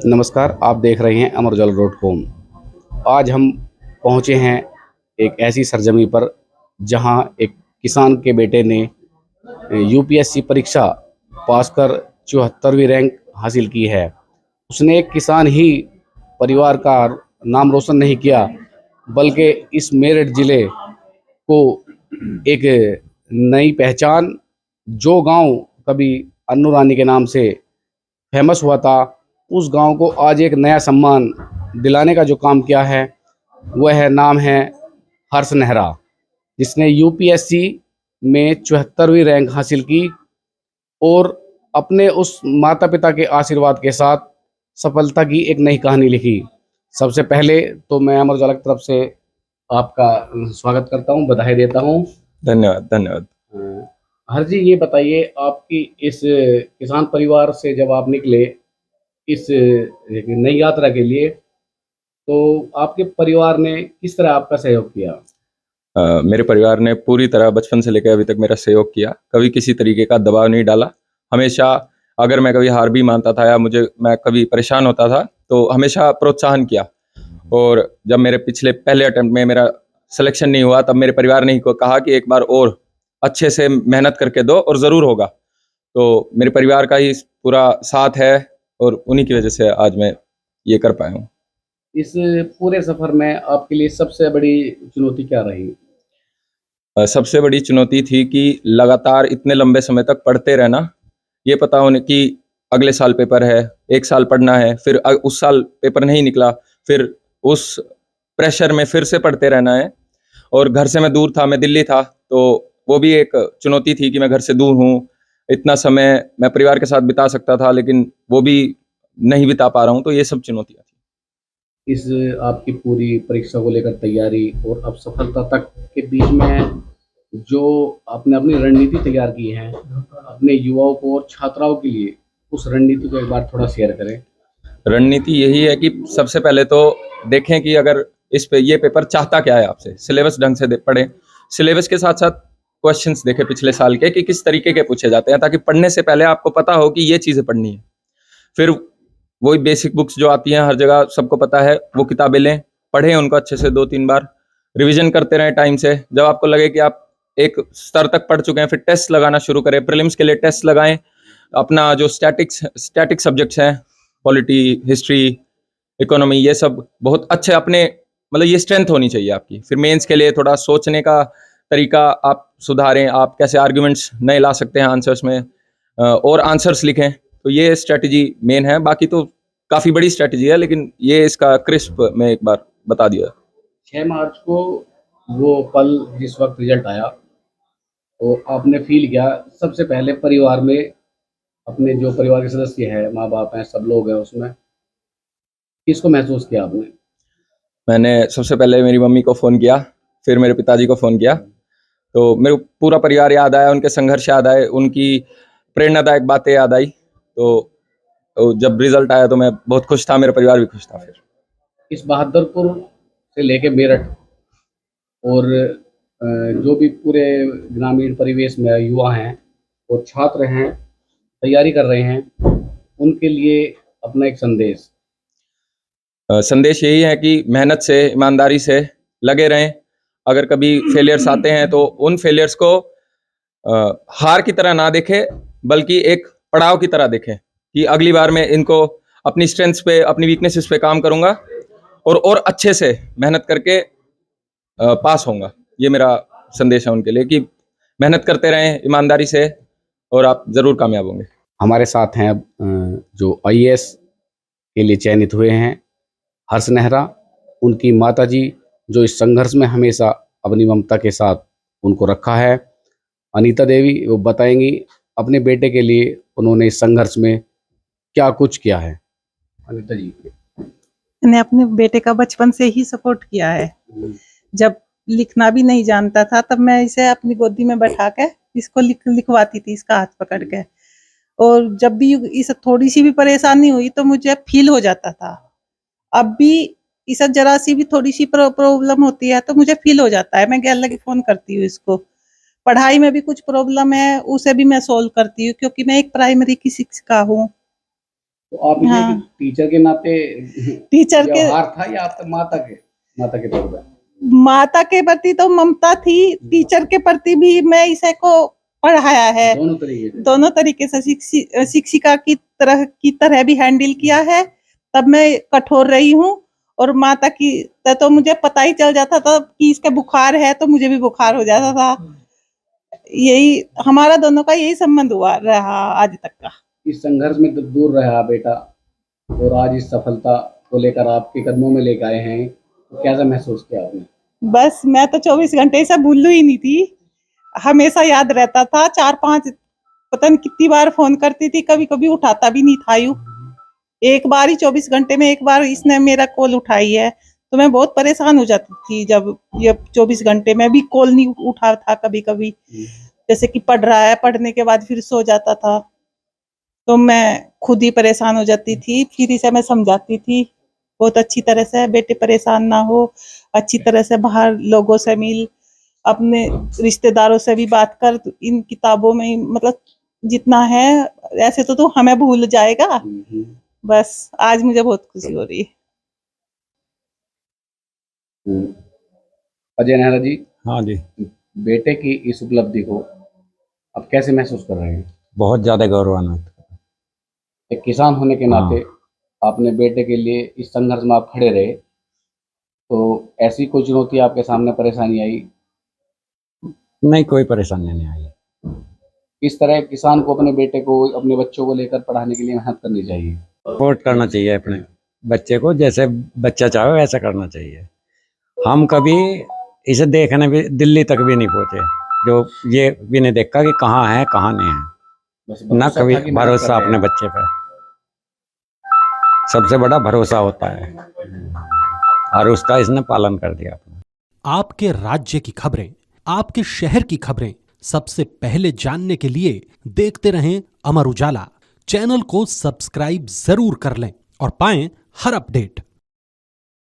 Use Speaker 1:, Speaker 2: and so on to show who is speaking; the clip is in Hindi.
Speaker 1: नमस्कार, आप देख रहे हैं अमर उजाला डॉट कॉम। आज हम पहुँचे हैं एक ऐसी सरजमी पर जहां एक किसान के बेटे ने यूपीएससी परीक्षा पास कर 74वीं रैंक हासिल की है। उसने एक किसान ही परिवार का नाम रोशन नहीं किया, बल्कि इस मेरठ ज़िले को एक नई पहचान, जो गांव कभी अन्नू रानी के नाम से फेमस हुआ था, उस गांव को आज एक नया सम्मान दिलाने का जो काम किया है, वह नाम है हर्ष नेहरा, जिसने यूपीएससी में 74वीं रैंक हासिल की और अपने उस माता पिता के आशीर्वाद के साथ सफलता की एक नई कहानी लिखी। सबसे पहले तो मैं अमर उजाला की तरफ से आपका स्वागत करता हूं, बधाई देता हूं।
Speaker 2: धन्यवाद धन्यवाद।
Speaker 1: हर जी, ये बताइए, आपकी इस किसान परिवार से जब आप निकले इस नई यात्रा के लिए, तो आपके परिवार ने किस तरह आपका सहयोग किया?
Speaker 2: मेरे परिवार ने पूरी तरह बचपन से लेकर अभी तक मेरा सहयोग किया, कभी किसी तरीके का दबाव नहीं डाला। हमेशा अगर मैं कभी हार भी मानता था या मैं कभी परेशान होता था, तो हमेशा प्रोत्साहन किया। और जब मेरे पिछले पहले अटेम्प्ट में मेरा सिलेक्शन नहीं हुआ, तब मेरे परिवार ने ही कहा कि एक बार और अच्छे से मेहनत करके दो और ज़रूर होगा। तो मेरे परिवार का ही पूरा साथ है और उन्हीं की वजह से आज मैं ये कर पाया हूँ।
Speaker 1: इस पूरे सफ़र में आपके लिए सबसे बड़ी चुनौती क्या रही?
Speaker 2: सबसे बड़ी चुनौती थी कि लगातार इतने लंबे समय तक पढ़ते रहना, ये पता होने कि अगले साल पेपर है, 1 साल पढ़ना है, फिर उस साल पेपर नहीं निकला, फिर उस प्रेशर में फिर से पढ़ते रहना है। और घर से मैं दूर था, मैं दिल्ली था, तो वो भी एक चुनौती थी कि मैं घर से दूर हूँ, इतना समय मैं परिवार के साथ बिता सकता था, लेकिन वो भी नहीं बिता पा रहा हूँ, तो ये सब चुनौतियाँ थी।
Speaker 1: इस आपकी पूरी परीक्षा को लेकर तैयारी और अब सफलता तक के बीच में जो आपने अपनी रणनीति तैयार की है, अपने युवाओं को और छात्राओं के लिए उस रणनीति को एक बार थोड़ा शेयर करें।
Speaker 2: रणनीति यही है कि सबसे पहले तो देखें कि अगर इस पे ये पेपर चाहता क्या है आपसे, सिलेबस ढंग से पढ़ें। सिलेबस के साथ साथ क्वेश्चंस देखें पिछले साल के कि किस तरीके के पूछे जाते हैं, ताकि पढ़ने से पहले आपको पता हो कि ये चीज़ें पढ़नी है। फिर वही बेसिक बुक्स जो आती हैं हर जगह सबको पता है, वो किताबें लें, पढ़ें उनको अच्छे से 2-3 बार, रिवीजन करते रहें टाइम से। जब आपको लगे कि आप एक स्तर तक पढ़ चुके हैं, फिर टेस्ट लगाना शुरू करें, प्रीलिम्स के लिए टेस्ट लगाएँ। अपना जो स्टैटिक सब्जेक्ट्स हैं, पॉलिटी, हिस्ट्री, इकोनॉमी, ये सब बहुत अच्छे अपने मतलब ये स्ट्रेंथ होनी चाहिए आपकी। फिर मेंस के लिए थोड़ा सोचने का तरीका आप सुधारें, आप कैसे आर्गुमेंट्स नए ला सकते हैं आंसर्स में, और आंसर्स लिखें। तो ये स्ट्रैटेजी मेन है, बाकी तो काफ़ी बड़ी स्ट्रैटेजी है, लेकिन ये इसका क्रिस्प मैं एक बार बता दिया।
Speaker 1: 6 मार्च को वो पल जिस वक्त रिजल्ट आया, तो आपने फील किया सबसे पहले परिवार में, अपने जो परिवार के सदस्य हैं, माँ बाप हैं, सब लोग हैं उसमें, किसको महसूस किया आपने?
Speaker 2: मैंने सबसे पहले मेरी मम्मी को फ़ोन किया, फिर मेरे पिताजी को फ़ोन किया। तो मेरे को पूरा परिवार याद आया, उनके संघर्ष याद आए, उनकी प्रेरणादायक बातें याद आई। तो जब रिज़ल्ट आया तो मैं बहुत खुश था, मेरा परिवार भी खुश था फिर।
Speaker 1: इस बहादुरपुर से लेके मेरठ और जो भी पूरे ग्रामीण परिवेश में युवा हैं और छात्र हैं, तैयारी कर रहे हैं, उनके लिए अपना एक संदेश।
Speaker 2: संदेश यही है कि मेहनत से, ईमानदारी से लगे रहें। अगर कभी फेलियर्स आते हैं तो उन फेलियर्स को हार की तरह ना देखें, बल्कि एक पड़ाव की तरह देखें कि अगली बार मैं इनको अपनी स्ट्रेंथ्स पे, अपनी वीकनेसेस पे काम करूँगा और अच्छे से मेहनत करके पास होऊँगा। ये मेरा संदेश है उनके लिए कि मेहनत करते रहें ईमानदारी से और आप ज़रूर कामयाब होंगे।
Speaker 1: हमारे साथ हैं जो आईएएस के लिए चयनित हुए हैं, हर्ष नेहरा। उनकी माताजी, जो इस संघर्ष में हमेशा अपनी ममता के साथ उनको रखा है, अनीता देवी, वो बताएंगी अपने बेटे के लिए उन्होंने इस संघर्ष में क्या कुछ किया है। अनीता जी।
Speaker 3: मैंने अपने बेटे का बचपन से ही सपोर्ट किया है। जब लिखना भी नहीं जानता था, तब मैं इसे अपनी गोदी में बैठा के इसको लिखवाती थी, इसका हाथ पकड़ के। और जब भी इसे थोड़ी सी भी परेशानी हुई तो मुझे फील हो जाता था। अब भी इसे जरा सी भी थोड़ी सी प्रॉब्लम होती है तो मुझे फील हो जाता है। मैं गैर लगी फोन करती हूँ इसको। पढ़ाई में भी कुछ प्रॉब्लम है, उसे भी मैं सोल्व करती हूँ, क्योंकि मैं एक प्राइमरी की शिक्षिका हूँ।
Speaker 1: तो आप इसे
Speaker 3: हाँ।
Speaker 1: टीचर के नाते
Speaker 3: टीचर के
Speaker 1: व्यवहार था या आपके माता के तौर पर?
Speaker 3: माता के प्रति तो ममता थी, टीचर के प्रति भी मैं इसे को पढ़ाया है। दोनों तरीके से शिक्षिका की तरह भी हैंडल किया है। तब मैं कठोर रही हूँ, और माता की तो मुझे पता ही चल जाता था कि इसके बुखार है तो मुझे भी बुखार हो जाता था। यही हमारा दोनों का यही संबंध हुआ रहा आज तक का।
Speaker 1: इस संघर्ष में जब दूर रहा बेटा और आज इस सफलता को लेकर आपके कदमों में लेकर आए हैं, तो कैसा महसूस किया आपने?
Speaker 3: बस मैं तो 24 घंटे से भूलू ही नहीं थी, हमेशा याद रहता था। 4-5 पता नहीं कितनी बार फोन करती थी, कभी कभी उठाता भी नहीं था। यूं एक बार ही 24 घंटे में एक बार इसने मेरा कॉल उठाई है, तो मैं बहुत परेशान हो जाती थी। जब ये 24 घंटे में भी कॉल नहीं उठा था, कभी कभी जैसे कि पढ़ रहा है, पढ़ने के बाद फिर सो जाता था, तो मैं खुद ही परेशान हो जाती थी। फिर इसे मैं समझाती थी बहुत अच्छी तरह से, बेटे परेशान ना हो, अच्छी तरह से बाहर लोगों से मिल, अपने रिश्तेदारों से भी बात कर। इन किताबों में मतलब जितना है, ऐसे तो तू हमें भूल जाएगा। बस आज मुझे बहुत खुशी हो रही है।
Speaker 1: अजय नेहरा जी,
Speaker 4: हाँ जी,
Speaker 1: बेटे की इस उपलब्धि को आप कैसे महसूस कर रहे हैं?
Speaker 4: बहुत ज़्यादा गौरवान्वित।
Speaker 1: एक किसान होने के नाते आपने बेटे के लिए इस संघर्ष में आप खड़े रहे, तो ऐसी कोई चुनौती आपके सामने परेशानी आई?
Speaker 4: नहीं, कोई परेशानी नहीं आई।
Speaker 1: किस तरह किसान को अपने बेटे को, अपने बच्चों को लेकर पढ़ाने के लिए मेहनत करनी चाहिए?
Speaker 4: सपोर्ट करना चाहिए अपने बच्चे को, जैसे बच्चा चाहे वैसा करना चाहिए। हम कभी इसे देखने भी दिल्ली तक भी नहीं पहुँचे, जो ये भी नहीं देखा कि कहाँ है कहाँ नहीं है।
Speaker 1: बस
Speaker 4: ना
Speaker 1: भरोसा
Speaker 4: कभी
Speaker 1: था कि मेहनत
Speaker 4: भरोसा
Speaker 1: कर रहे
Speaker 4: अपने
Speaker 1: हैं।
Speaker 4: बच्चे पर, सबसे बड़ा भरोसा होता है, और उसका इसने पालन कर दिया अपना।
Speaker 5: आपके राज्य की खबरें, आपके शहर की खबरें सबसे पहले जानने के लिए देखते रहें अमर उजाला। चैनल को सब्सक्राइब जरूर कर लें और पाएं हर अपडेट।